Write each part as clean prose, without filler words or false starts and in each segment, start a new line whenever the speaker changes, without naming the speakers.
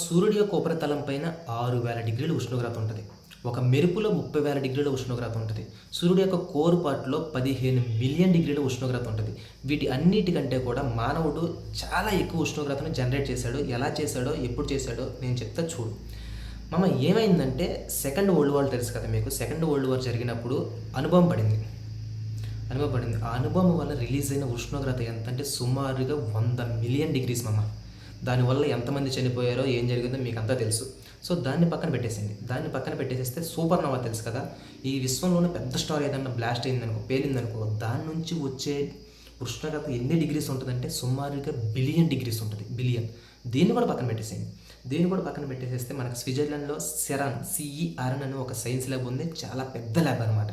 సూర్యుడి యొక్క ఉపరితలం పైన 6000 డిగ్రీల ఉష్ణోగ్రత ఉంటుంది. ఒక మెరుపులో 30,000 డిగ్రీల ఉష్ణోగ్రత ఉంటుంది. సూర్యుడి యొక్క కోర్ పార్ట్‌లో 15 మిలియన్ డిగ్రీల ఉష్ణోగ్రత ఉంటుంది. వీటి అన్నిటికంటే కూడా మానవుడు చాలా ఎక్కువ ఉష్ణోగ్రతను జనరేట్ చేశాడు. ఎలా చేశాడో, ఎప్పుడు చేశాడో నేను చెప్తా చూడు. ఏమైందంటే సెకండ్ వరల్డ్ వార్ తెలుసు కదా మీకు. సెకండ్ వరల్డ్ వార్ జరిగినప్పుడు అనుభవం పడింది. ఆ అనుభవం వల్ల రిలీజ్ అయిన ఉష్ణోగ్రత ఎంతంటే సుమారుగా 100 మిలియన్ డిగ్రీస్ మామ. దానివల్ల ఎంతమంది చనిపోయారో, ఏం జరిగిందో మీకంతా తెలుసు. సో దాన్ని పక్కన పెట్టేసేయండి. దాన్ని పక్కన పెట్టేసేస్తే సూపర్నోవా తెలుసు కదా. ఈ విశ్వంలోనే పెద్ద స్టార్ ఏదన్నా బ్లాస్ట్ అయిందనుకో, పేలిందనుకో, దాని నుంచి వచ్చే ఉష్ణోగ్రత ఎన్ని డిగ్రీస్ ఉంటుందంటే సుమారుగా బిలియన్ డిగ్రీస్ ఉంటుంది. బిలియన్. దీన్ని కూడా పక్కన పెట్టేసేయండి. దీన్ని కూడా పక్కన పెట్టేసేస్తే మనకు స్విట్జర్లాండ్లో CERN అని ఒక సైన్స్ ల్యాబ్ ఉంది. చాలా పెద్ద ల్యాబ్ అనమాట.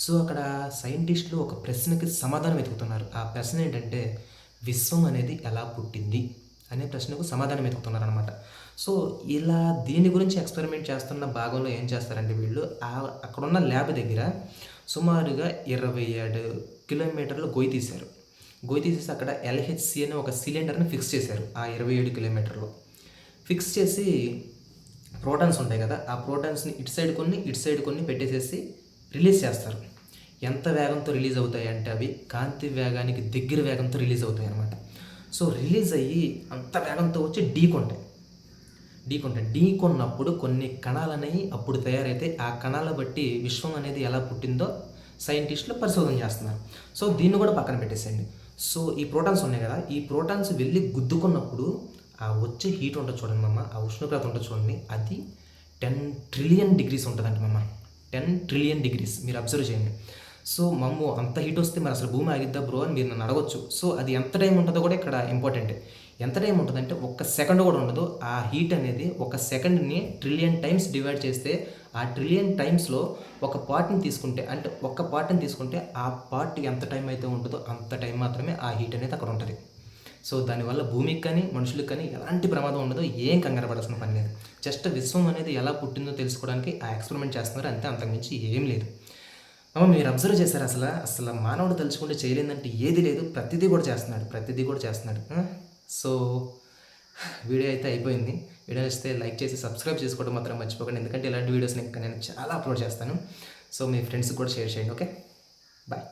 సో అక్కడ సైంటిస్టులు ఒక ప్రశ్నకి సమాధానం వెతుకుతున్నారు. ఆ ప్రశ్న ఏంటంటే విశ్వం అనేది ఎలా పుట్టింది అనే ప్రశ్నకు సమాధానం వెతుకుతున్నారు అనమాట. సో ఇలా దీని గురించి ఎక్స్పెరిమెంట్ చేస్తున్న భాగంలో ఏం చేస్తారంటే వీళ్ళు అక్కడున్న ల్యాబ్ దగ్గర సుమారుగా 27 కిలోమీటర్లు గొయ్యి తీశారు. గొయ్యి తీసేసి అక్కడ LHC అనే ఒక సిలిండర్ని ఫిక్స్ చేశారు. ఆ 27 కిలోమీటర్లో ఫిక్స్ చేసి ప్రోటాన్స్ ఉంటాయి కదా, ఆ ప్రోటాన్స్ని ఇటు సైడ్ కొన్ని పెట్టేసేసి రిలీజ్ చేస్తారు. ఎంత వేగంతో రిలీజ్ అవుతాయి అంటే అవి కాంతి వేగానికి దగ్గర వేగంతో రిలీజ్ అవుతాయి అన్నమాట. సో రిలీజ్ అయ్యి అంత వేగంతో వచ్చి ఢీకొన్నప్పుడు కొన్ని కణాలు అనేవి అప్పుడు తయారైతే ఆ కణాల బట్టి విశ్వం అనేది ఎలా పుట్టిందో సైంటిస్టులు పరిశోధన చేస్తున్నారు. సో దీన్ని కూడా పక్కన పెట్టేసేయండి. సో ఈ ప్రోటాన్స్ ఉన్నాయి కదా, ఈ ప్రోటాన్స్ వెళ్ళి గుద్దుకున్నప్పుడు ఆ వచ్చే హీట్ ఉంటుంది చూడండి మమ్మ, ఆ ఉష్ణోగ్రత ఉంటుంది చూడండి, అది 10 ట్రిలియన్ డిగ్రీస్ ఉంటుందంట మమ్మ. 10 ట్రిలియన్ డిగ్రీస్ మీరు అబ్జర్వ్ చేయండి. సో అంత హీట్ వస్తే మరి అసలు భూమి ఆగిద్దా బ్రో అని మీరు నన్ను అడగొచ్చు. సో అది ఎంత టైం ఉంటుందో కూడా ఇక్కడ ఇంపార్టెంట్. ఎంత టైం ఉంటుందంటే 1 సెకండ్ కూడా ఉండదు. ఆ హీట్ అనేది 1 సెకండ్ని ట్రిలియన్ టైమ్స్ డివైడ్ చేస్తే ఆ ట్రిలియన్ టైమ్స్లో ఒక పార్ట్ని తీసుకుంటే ఆ పార్ట్ ఎంత టైం అయితే ఉంటుందో అంత టైం మాత్రమే ఆ హీట్ అనేది అక్కడ ఉంటుంది. సో దానివల్ల భూమికి కానీ మనుషులకు కానీ ఎలాంటి ప్రమాదం ఉండదు. ఏం కంగారు పడాల్సిన పని లేదు. జస్ట్ విశ్వం అనేది ఎలా పుట్టిందో తెలుసుకోవడానికి ఆ ఎక్స్పెరిమెంట్ చేస్తున్నారు అంతే, అంతకుమించి ఏం లేదు. మీరు అబ్జర్వ్ చేశారు అసలు మానవుడు తలుచుకుంటే చేయలేదంటే ఏది లేదు. ప్రతిదీ కూడా చేస్తున్నాడు. సో వీడియో అయితే అయిపోయింది. వీడియో ఇస్తే లైక్ చేసి సబ్స్క్రైబ్ చేసుకోవడం మాత్రం మర్చిపోకండి. ఎందుకంటే ఇలాంటి వీడియోస్ నేను చాలా అప్లోడ్ చేస్తాను. సో మీ ఫ్రెండ్స్కి కూడా షేర్ చేయండి. Okay, bye.